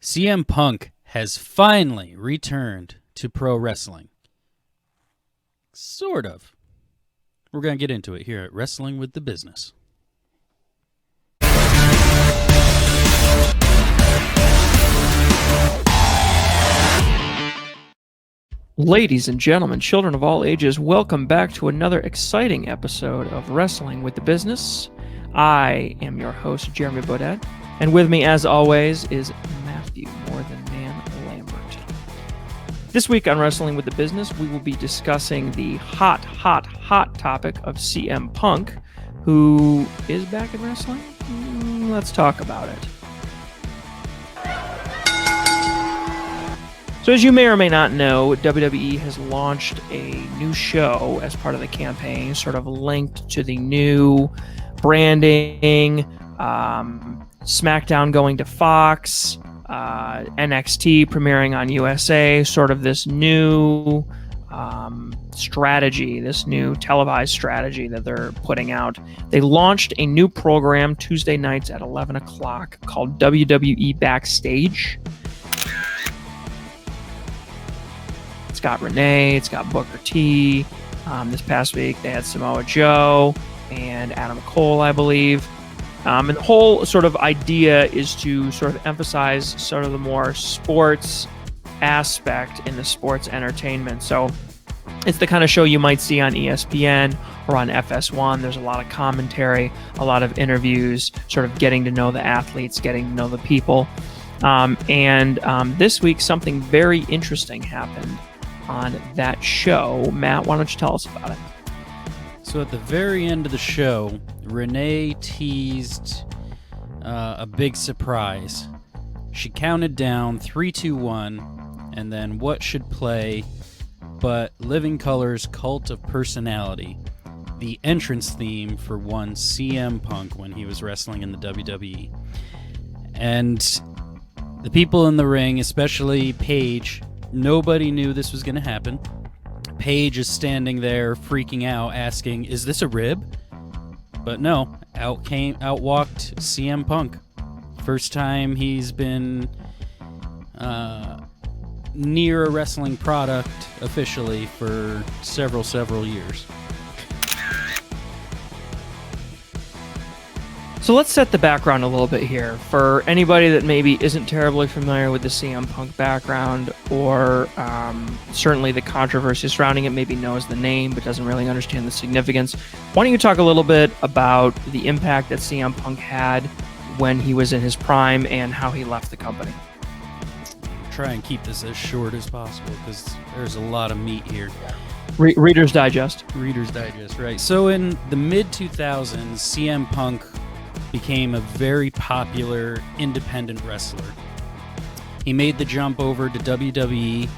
CM Punk has finally returned to pro wrestling. Sort of. We're going to get into it here at Wrestling with the Business. Ladies and gentlemen, children of all ages, welcome back to another exciting episode of Wrestling with the Business. I am your host, Jeremy Baudet, and with me, as always, is Matthew More Than Man Lambert. This week on Wrestling with the Business, we will be discussing the hot topic of CM Punk, who is back in wrestling. Let's talk about it. So as you may or may not know, WWE has launched a new show as part of the campaign, sort of linked to the new branding, SmackDown going to Fox, NXT premiering on USA, sort of this new strategy, this new televised strategy that they're putting out. They launched a new program Tuesday nights at 11 o'clock called WWE Backstage. It's got Renee, it's got Booker T. This past week they had Samoa Joe and Adam Cole, I believe. And the whole sort of idea is to sort of emphasize sort of the more sports aspect in the sports entertainment. So it's the kind of show you might see on ESPN or on FS1. There's a lot of commentary, a lot of interviews, sort of getting to know the athletes, getting to know the people. And this week something very interesting happened on that show. Matt, why don't you tell us about it? So at the very end of the show, Renee teased a big surprise. She counted down 3, 2, 1, and then what should play but Living Colour's Cult of Personality, the entrance theme for one CM Punk when he was wrestling in the WWE. And the people in the ring, especially Paige, nobody knew this was going to happen. Paige is standing there freaking out, asking, "Is this a rib?" But no, out walked CM Punk. First time he's been near a wrestling product officially for several years. So let's set the background a little bit here. For anybody that maybe isn't terribly familiar with the CM Punk background, or certainly the controversy surrounding it, maybe knows the name but doesn't really understand the significance, why don't you talk a little bit about the impact that CM Punk had when he was in his prime and how he left the company? Try and keep this as short as possible because there's a lot of meat here. Reader's Digest. Reader's Digest, right. So in the mid-2000s, CM Punk became a very popular independent wrestler. He made the jump over to WWE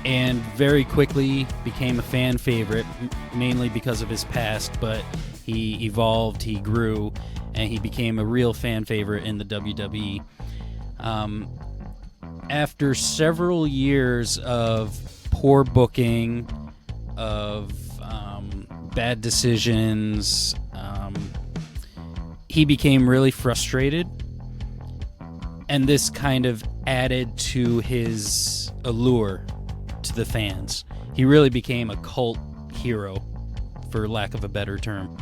and very quickly became a fan favorite, mainly because of his past, but he evolved, he grew, and he became a real fan favorite in the WWE. After several years of poor booking, of bad decisions, he became really frustrated, and this kind of added to his allure to the fans. He really became a cult hero, for lack of a better term.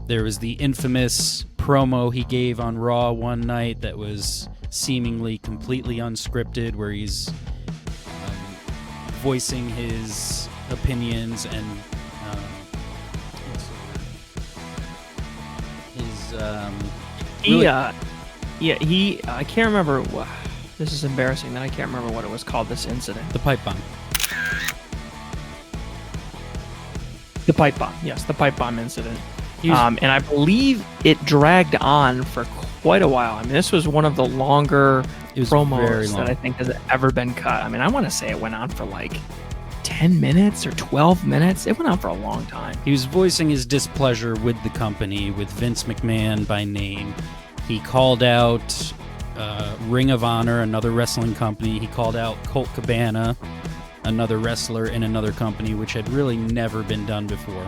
There was the infamous promo he gave on Raw one night that was seemingly completely unscripted, where he's voicing his opinions and I can't remember. This is embarrassing that I can't remember what it was called, this incident. The pipe bomb. The pipe bomb, yes, the pipe bomb incident. And I believe it dragged on for quite a while. I mean, this was one of the longer promos that I think has ever been cut. I mean, I want to say it went on for like 10 minutes or 12 minutes. It went on for a long time. He was voicing his displeasure with the company, with Vince McMahon by name. He called out Ring of Honor, another wrestling company. He called out Colt Cabana, another wrestler in another company, which had really never been done before.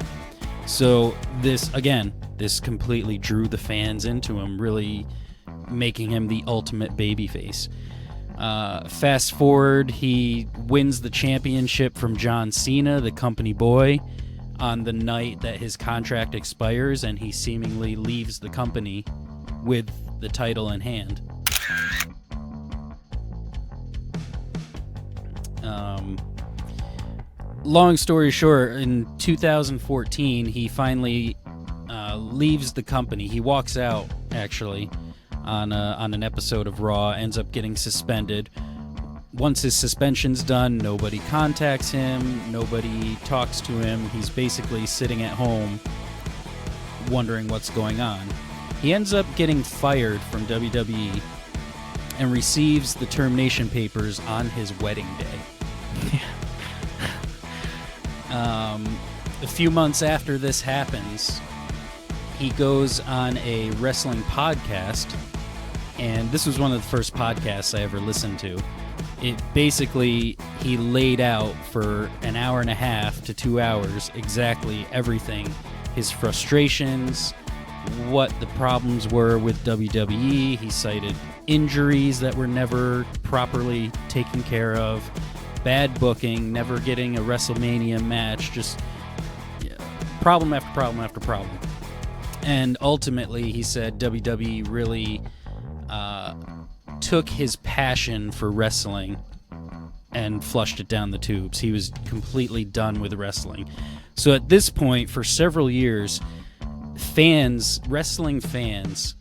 So this completely drew the fans into him, really making him the ultimate babyface. Fast forward, he wins the championship from John Cena, the company boy, on the night that his contract expires, and he seemingly leaves the company with the title in hand. Long story short, in 2014, he finally leaves the company. He walks out, actually, on an episode of Raw, ends up getting suspended. Once his suspension's done, nobody contacts him, nobody talks to him. He's basically sitting at home wondering what's going on. He ends up getting fired from WWE and receives the termination papers on his wedding day. A few months after this happens, he goes on a wrestling podcast, and this was one of the first podcasts I ever listened to. It basically, he laid out for an hour and a half to 2 hours exactly everything, his frustrations, what the problems were with WWE. He cited injuries that were never properly taken care of, bad booking, never getting a WrestleMania match, just problem after problem after problem. And ultimately, he said WWE really took his passion for wrestling and flushed it down the tubes. He was completely done with wrestling. So at this point, for several years, wrestling fans,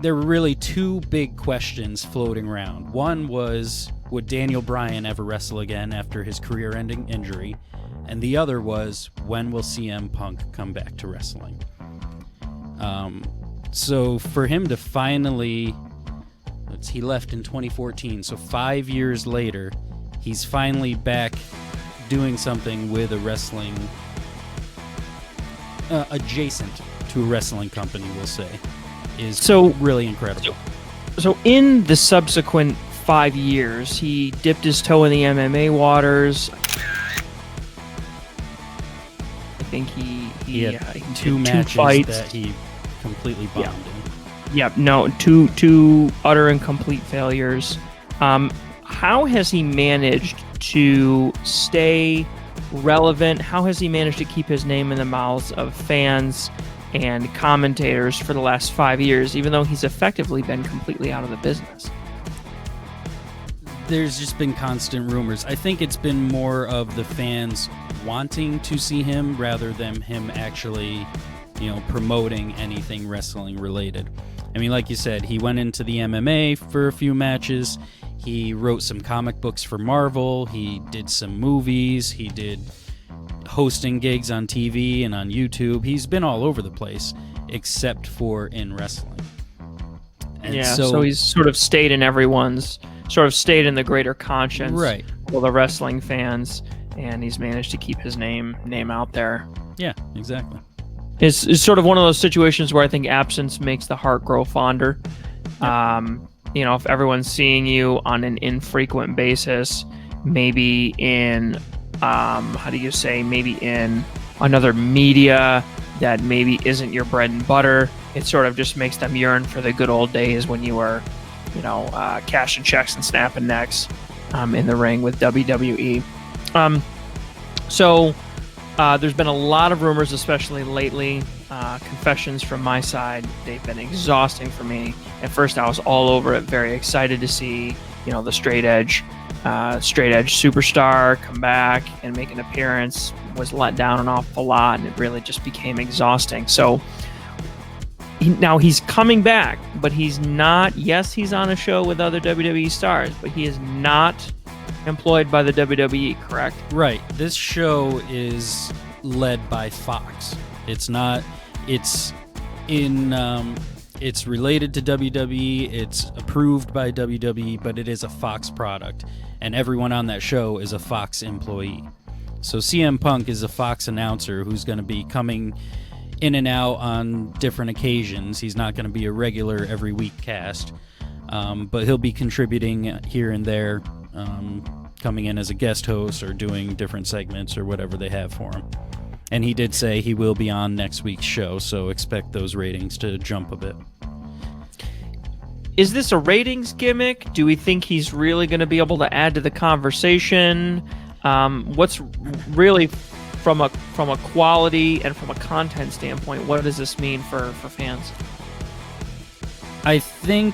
there were really two big questions floating around. One was, would Daniel Bryan ever wrestle again after his career-ending injury? And the other was, when will CM Punk come back to wrestling? So for him to finally, he left in 2014, so 5 years later, he's finally back doing something with a wrestling, adjacent to a wrestling company, we'll say, is so really incredible. So in the subsequent 5 years, he dipped his toe in the MMA waters. I think he had two matches fights that he completely bombed in. Yep, no, two utter and complete failures. How has he managed to stay relevant? How has he managed to keep his name in the mouths of fans and commentators for the last 5 years, even though he's effectively been completely out of the business? There's just been constant rumors. I think it's been more of the fans wanting to see him rather than him actually, promoting anything wrestling related. I mean, like you said, he went into the MMA for a few matches. He wrote some comic books for Marvel. He did some movies. He did hosting gigs on TV and on YouTube. He's been all over the place, except for in wrestling. And so he's sort of stayed in the greater conscience of the wrestling fans, and he's managed to keep his name out there. Yeah, exactly. It's sort of one of those situations where I think absence makes the heart grow fonder. Yep. If everyone's seeing you on an infrequent basis, maybe in maybe in another media that maybe isn't your bread and butter, it sort of just makes them yearn for the good old days when you were, cashing checks and snapping necks in the ring with WWE. There's been a lot of rumors, especially lately. Confessions from my side, they've been exhausting for me. At first, I was all over it, very excited to see, the straight edge superstar come back and make an appearance. Was let down an awful lot, and it really just became exhausting. So now he's coming back, but he's not. Yes, he's on a show with other WWE stars, but he is not employed by the WWE, correct? Right. This show is led by Fox. It's not. It's related to WWE. It's approved by WWE, but it is a Fox product, and everyone on that show is a Fox employee. So CM Punk is a Fox announcer who's going to be coming in and out on different occasions. He's not going to be a regular every week cast, but he'll be contributing here and there, coming in as a guest host or doing different segments or whatever they have for him. And he did say he will be on next week's show, so expect those ratings to jump a bit. Is this a ratings gimmick? Do we think he's really going to be able to add to the conversation? What's really from a quality and from a content standpoint, what does this mean for fans? I think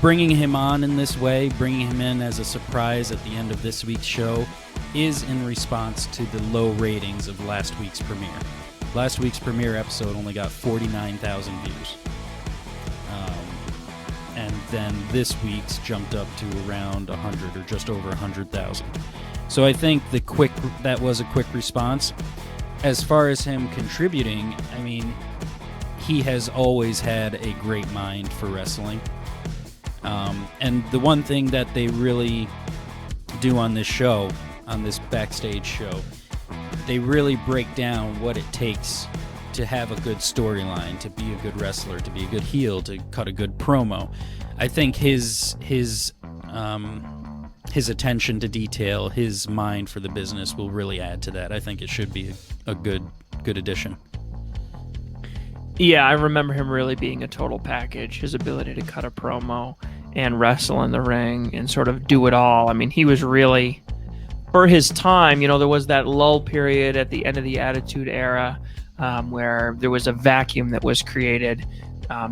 bringing him on in this way, bringing him in as a surprise at the end of this week's show, is in response to the low ratings of last week's premiere. Last week's premiere episode only got 49,000 views. And then this week's jumped up to around 100 or just over 100,000. So I think that was a quick response. As far as him contributing, I mean, he has always had a great mind for wrestling. And the one thing that they really do on this show, on this backstage show, they really break down what it takes to have a good storyline, to be a good wrestler, to be a good heel, to cut a good promo. I think his attention to detail, his mind for the business will really add to that. I think it should be a good addition. Yeah, I remember him really being a total package. His ability to cut a promo and wrestle in the ring and sort of do it all. I mean, he was really, for his time, there was that lull period at the end of the Attitude Era where there was a vacuum that was created.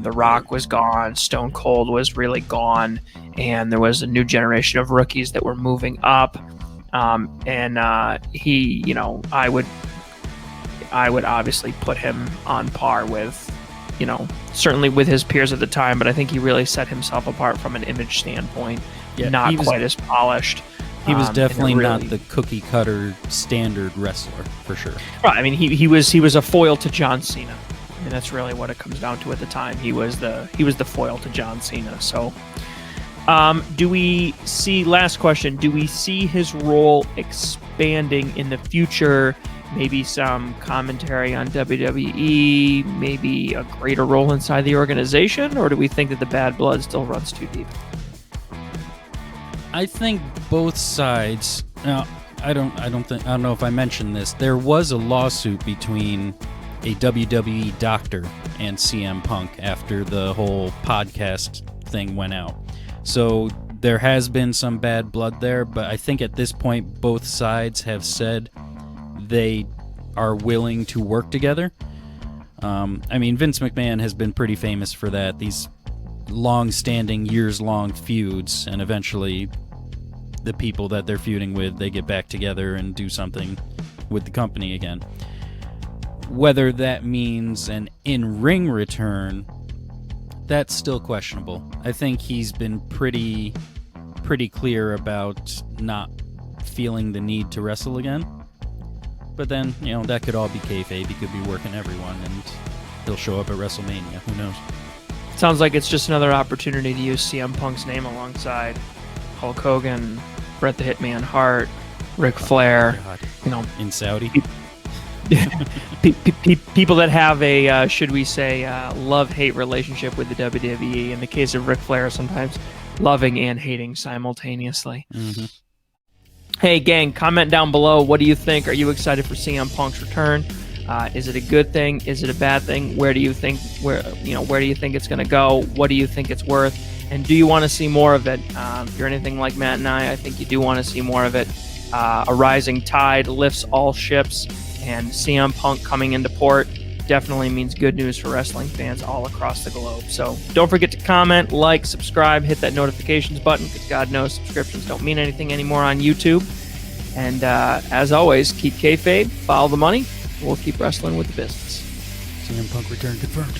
The Rock was gone, Stone Cold was really gone, and there was a new generation of rookies that were moving up. He, I would obviously put him on par with, certainly with his peers at the time, but I think he really set himself apart from an image standpoint. Yeah, not quite as polished. He was definitely not the cookie cutter standard wrestler, for sure. Right. I mean, he was a foil to John Cena. I mean, that's really what it comes down to at the time. He was the foil to John Cena. So, last question, do we see his role expanding in the future? Maybe some commentary on WWE, maybe a greater role inside the organization, or do we think that the bad blood still runs too deep? I think both sides. Now, I don't know if I mentioned this. There was a lawsuit between a WWE doctor and CM Punk after the whole podcast thing went out. So there has been some bad blood there, but I think at this point both sides have said they are willing to work together. I mean, Vince McMahon has been pretty famous for that. These long-standing, years-long feuds, and eventually the people that they're feuding with, they get back together and do something with the company again. Whether that means an in-ring return, that's still questionable. I think he's been pretty clear about not feeling the need to wrestle again. But then, that could all be kayfabe. He could be working everyone, and he'll show up at WrestleMania. Who knows? Sounds like it's just another opportunity to use CM Punk's name alongside Hulk Hogan, Bret the Hitman Hart, Ric Flair. God. In Saudi. People that have a, should we say, love-hate relationship with the WWE. In the case of Ric Flair, sometimes loving and hating simultaneously. Mm-hmm. Hey, gang, comment down below. What do you think? Are you excited for CM Punk's return? Is it a good thing? Is it a bad thing? Where do you think it's going to go? What do you think it's worth? And do you want to see more of it? If you're anything like Matt and I think you do want to see more of it. A rising tide lifts all ships, and CM Punk coming into port definitely means good news for wrestling fans all across the globe. So don't forget to comment, like, subscribe, hit that notifications button, because God knows subscriptions don't mean anything anymore on YouTube. And as always, keep kayfabe, follow the money. We'll keep wrestling with the business. CM Punk return confirmed.